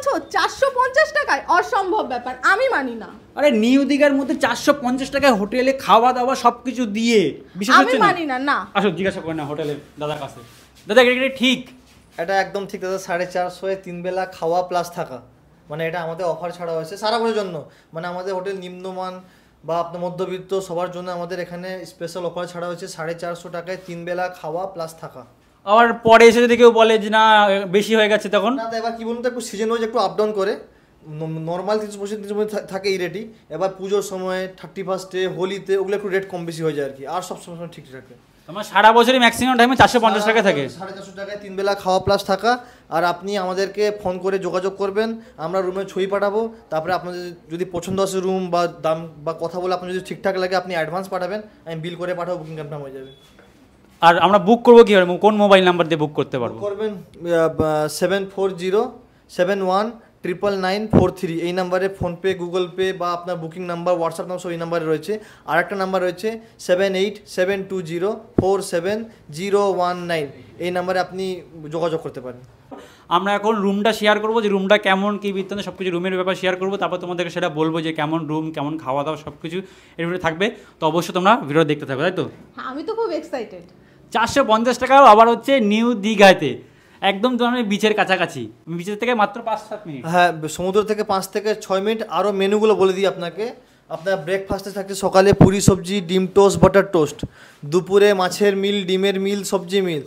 বলছো 450 টাকায়? অসম্ভব ব্যাপার, আমি মানি না। আরে নিউ দীঘার মধ্যে 450 টাকায় হোটেলে খাওয়া দাওয়া সবকিছু দিয়ে বিশেষ আমি মানি না। না আসো জিজ্ঞাসা করেন না হোটেলের দাদার কাছে। দাদা এটা ঠিক? এটা একদম ঠিক দাদা। 450 3 বেলা খাওয়া প্লাস থাকা, মানে এটা আমাদের অফার ছাড়া হয়েছে সারা বছরের জন্য। মানে আমাদের হোটেল নিম্নমান বা আপনার মধ্যবিত্ত সবার জন্য আমাদের এখানে স্পেশাল অফার ছাড়া হয়েছে 450 টাকায় 3 বেলা খাওয়া প্লাস থাকা। আবার পরে এসে যদি কেউ বলে যে না বেশি হয়ে গেছে তখন? না এবার কি বলুন তো, একটু সিজন ওয়াইজ একটু আপ ডাউন করে। নর্মাল 350 থাকে এই রেটই। এবার পুজোর সময় 31-এ হোলিতে ওগুলো একটু রেট কম বেশি হয়ে যায় আর কি, আর সব সময় ঠিক থাকে। আমার সারা বছরই ম্যাক্সিমাম টাইমে 450 টাকা থাকে। 450 টাকায় 3 বেলা খাওয়া প্লাস থাকা। আর আপনি আমাদেরকে ফোন করে যোগাযোগ করবেন, আমরা রুমে ছবি পাঠাবো। তারপরে আপনাদের যদি পছন্দ আসে রুম বা দাম বা কথা বলে আপনার যদি ঠিকঠাক লাগে আপনি অ্যাডভান্স পাঠাবেন, আমি বিল করে পাঠাবো, বুকিং কনফার্ম হয়ে যাবে। আর আমরা বুক করবো কীভাবে, কোন মোবাইল নাম্বার দিয়ে বুক করতে পারবো? করবেন 7407199943 এই নাম্বারে ফোনপে, গুগল পে বা আপনার বুকিং নাম্বার, হোয়াটসঅ্যাপ নাম্বার সব এই নাম্বারে রয়েছে। আর একটা নাম্বার রয়েছে 7872047019, এই নাম্বারে আপনি যোগাযোগ করতে পারেন। আমরা এখন রুমটা শেয়ার করবো, যে রুমটা কেমন কী বৃত্তান্ত সব কিছু রুমের ব্যাপার শেয়ার করবো। তারপর তোমাদেরকে সেটা বলবো যে কেমন রুম, কেমন খাওয়া দাওয়া সব কিছু এর ভিতরে থাকবে। তো অবশ্যই তোমরা ভিডিও দেখতে থাকবে, তাই তো? হ্যাঁ, আমি তো খুব এক্সাইটেড। 450 টাকাও আবার হচ্ছে নিউ দীঘাতে, একদম তোমার বিচের কাছাকাছি, বিচের থেকে মাত্র 5-7 মিনিট। হ্যাঁ, সমুদ্র থেকে 5 থেকে 6 মিনিট। আরও মেনুগুলো বলে দিই আপনাকে। আপনার ব্রেকফাস্টে থাকছে সকালে পুরি সবজি, ডিম টোস্ট, বাটার টোস্ট। দুপুরে মাছের মিল, ডিমের মিল, সবজি মিল।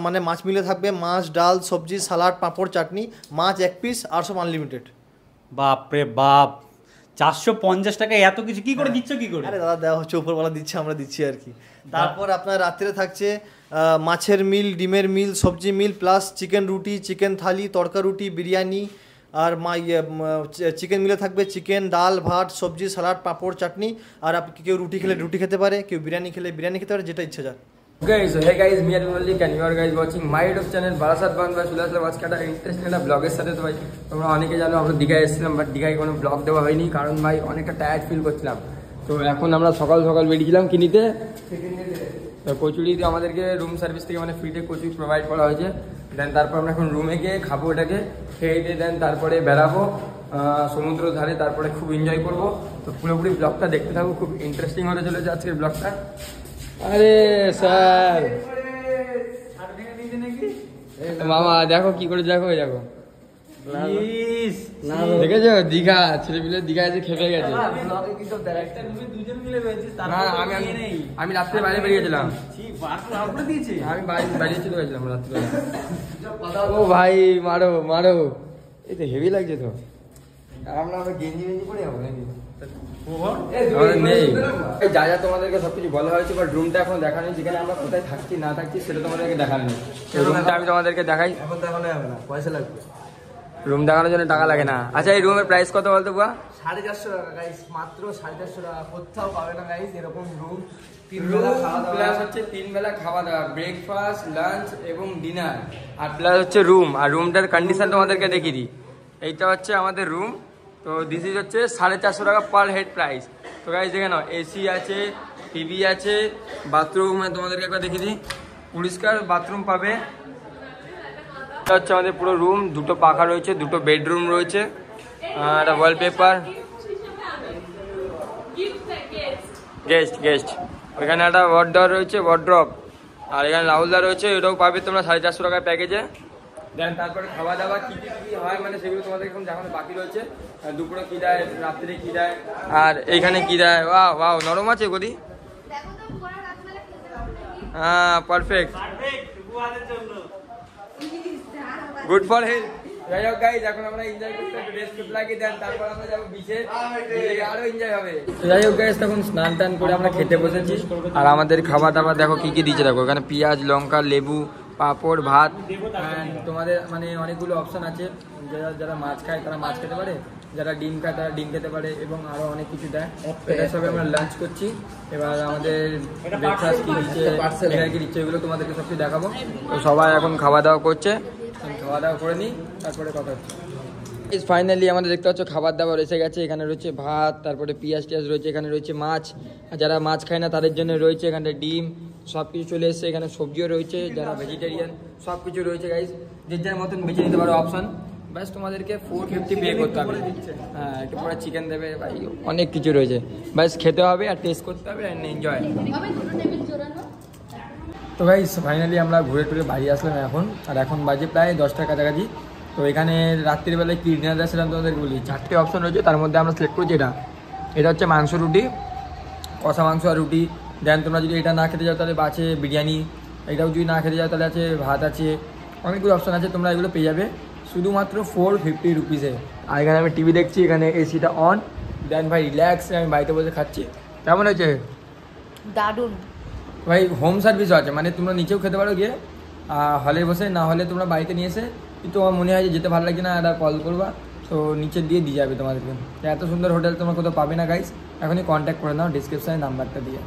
মানে মাছ মিলে থাকবে মাছ, ডাল, সবজি, সালাড, পাঁপড়, চাটনি। মাছ 1 পিস, আর সব আনলিমিটেড। বাপ রে বাপ, 450 টাকায় এত কিছু কি করে দিচ্ছ? কি করে? আরে দাদা দেওয়া হচ্ছে, উপরওয়ালা দিচ্ছে, আমরা দিচ্ছি আর কি। তারপর আপনার রাত্রে থাকছে মাছের মিল, ডিমের মিল, সবজি মিল, প্লাস চিকেন রুটি, চিকেন থালি, তড়কা রুটি, বিরিয়ানি। আর চিকেন মিলে থাকবে চিকেন, ডাল, ভাত, সবজি, সালাড, পাঁপড়, চাটনি। আর আপনি কেউ রুটি খেলে রুটি খেতে পারে, কেউ বিরিয়ানি খেলে বিরিয়ানি খেতে পারে, যেটা ইচ্ছা যায়। Guys, so hey guys, me and Malik and you are guys watching my YouTube channel Barasat Bangla. চলে আসলাম আজকে একটা ইন্টারেস্টিং একটা ব্লগের সাথে। তো ভাই তোমরা অনেকে জানো আমরা দীঘায় এসেছিলাম, বাট দীঘায় কোনো ব্লগ দেওয়া হয়নি, কারণ ভাই অনেকটা টায়ার্ড ফিল করছিলাম। তো এখন আমরা সকাল সকাল বেরিয়েছিলাম কি নিতে, কচুরিতে আমাদেরকে রুম সার্ভিস থেকে মানে ফ্রিতে কচুরি প্রোভাইড করা হয়েছে। দেন তারপর আমরা এখন রুমে গিয়ে খাবো, এটাকে খেয়ে দিয়ে দেন তারপরে বেরাবো সমুদ্র ধারে, তারপরে খুব এনজয় করবো। তো পুরোপুরি ব্লগটা দেখতে থাকবো, খুব ইন্টারেস্টিং হতে চলেছে আজকের ব্লগটা। আরে স্যার মামা দেখো কি করে, দেখো দেখো দেখেছো দীঘা ছেলেপিলে দীঘায় যে খেপে গেছে। আমি রাত্রে বাইরে বেরিয়েছিলাম, আমি বাইরে চলে গেছিলাম রাত্রে। ও ভাই মারো মারো, এই তো হেভি লাগছে তো। আমরা গেঞ্জি মেঞ্জি পরে যাবো নাকি? নেই, যা যা তোমাদেরকে সবকিছু বলা হয়েছে, বাট রুমটা এখন দেখানো, যেখানে আমরা কোথায় থাকছি না থাকছি সেটা তোমাদেরকে দেখানো নেই। রুমটা আমি তোমাদেরকে দেখাই, এখন দেখানো যাবে না, পয়সা লাগবে। রুম দেখানোর জন্য টাকা লাগে না। আচ্ছা এই রুমের প্রাইস কত বলতো বুয়া? 450 টাকা গাইস, মাত্র 450 টাকা। কোথাও পাবে না গাইস এরকম রুম। 3 বেলা খাওয়া দাওয়া, প্লাস হচ্ছে 3 বেলা খাওয়া দাওয়া, ব্রেকফাস্ট, লাঞ্চ এবং ডিনার, আর প্লাস হচ্ছে রুম। আর রুমটার কন্ডিশন তোমাদেরকে দেখিয়ে দিই। এইটা হচ্ছে আমাদের রুম। তো দিস ইজ হচ্ছে 450 টাকা পার হেড প্রাইস। তো গাইস দেখে নাও, এসি আছে, টিভি আছে, বাথরুম তোমাদেরকে একবার দেখিয়ে দিই, পরিষ্কার বাথরুম পাবে। এটা হচ্ছে আমাদের পুরো রুম, দুটো পাখা রয়েছে, দুটো বেডরুম রয়েছে, একটা ওয়ালপেপার। গেস্ট গেস্ট ওইখানে একটা ওয়ার্ড্রপ রয়েছে, ওয়ার্ড্রপ। আর এখানে রাহুলদা রয়েছে, এটাও পাবে তোমরা 450 টাকার প্যাকেজে। দেন তারপরে খাওয়া দাওয়া কী কী হয় মানে সেগুলো তোমাদের এখন দেখানো বাকি রয়েছে। দুপুরে কী দেয়, রাত্রে কী দেয়, আর এইখানে কী দেয়। ওয়াও ওয়াও, নরম আছে গদি। হ্যাঁ পারফেক্ট, গুড ফর হেলথ। যাই হোক গাইজ, এখন আমরা এনজয় করতে রেস্ট করতে লাগি, দেন তারপর আমরা যাবো বিচে, আরো এনজয় হবে। যাই হোক গাইজ, তখন স্নান টান করে আমরা খেতে বসেছি। আর আমাদের খাবার দাবার দেখো কি কি দিয়েছে, দেখো এখানে পেঁয়াজ, লঙ্কা, লেবু, পাঁপড়, ভাত। তোমাদের মানে অনেকগুলো অপশন আছে, যারা মাছ খায় তারা মাছ খেতে পারে, যারা ডিম খায় তারা ডিম খেতে পারে, এবং আরো অনেক কিছু দেয়। এটা সবে আমরা লাঞ্চ করছি। এবার আমাদের ব্রেকফাস্ট কি দিচ্ছে, ডিনার কি দিচ্ছে, এগুলো তোমাদেরকে সব কিছু দেখাবো। তো সবাই এখন খাওয়া দাওয়া করছে, খাওয়া দাওয়া করে নিই, তারপরে কথা হচ্ছে। ফাইনালি আমাদের দেখতে পাচ্ছ খাবার দাবার এসে গেছে। এখানে রয়েছে ভাত, তারপরে পেঁয়াজ টিয়াজ রয়েছে, এখানে রয়েছে মাছ, আর যারা মাছ খায় না তাদের জন্য রয়েছে এখানে ডিম, সব কিছু চলে এসছে। এখানে সবজিও রয়েছে, যারা ভেজিটেরিয়ান সব কিছু রয়েছে গাইজ, যে যার মতন বেছে নিতে পারো অপশন। ব্যাস তোমাদেরকে 450 পে করতে হবে। হ্যাঁ, একটু পরে চিকেন দেবে ভাই, অনেক কিছু রয়েছে, ব্যাস খেতে হবে আর টেস্ট করতে হবে অ্যান্ড এনজয়। তো গাইস ফাইনালি আমরা ঘুরে টুরে বাড়ি আসলাম এখন, আর এখন বাজে প্রায় 10টার কাছাকাছি। তো এখানে রাত্রিবেলায় কি ডিনার দেয় সেটা তোমাদেরকে বলি। 4টে অপশন রয়েছে, তার মধ্যে আমরা সিলেক্ট করছি এটা হচ্ছে মাংস রুটি, কষা মাংস আর রুটি। দেন তোমরা যদি এটা না খেতে যাও তাহলে আছে বিরিয়ানি, এটাও যদি না খেতে যাও তাহলে আছে ভাত আছে, অনেকগুলো অপশান আছে, তোমরা এগুলো পেয়ে যাবে শুধুমাত্র 450 রুপিসে। আর এখানে আমি টিভি দেখছি, এখানে এসিটা অন, দেন ভাই রিল্যাক্স আমি বাড়িতে বসে খাচ্ছি। কেমন হয়েছে? দারুণ ভাই হোম সার্ভিসও আছে, মানে তোমরা নিচেও খেতে পারো গিয়ে হলে বসে, না হলে তোমরা বাড়িতে নিয়ে এসে, কিন্তু আমার মনে হয় যে যেতে ভালো লাগছে না একটা কল করবা, তো নিচে দিয়ে যাবে তোমাদেরকে। এত সুন্দর হোটেল তোমরা কোথাও পাবে না গাইস, এখনই কন্ট্যাক্ট করে নাও ডিসক্রিপশানে নাম্বারটা দিয়ে।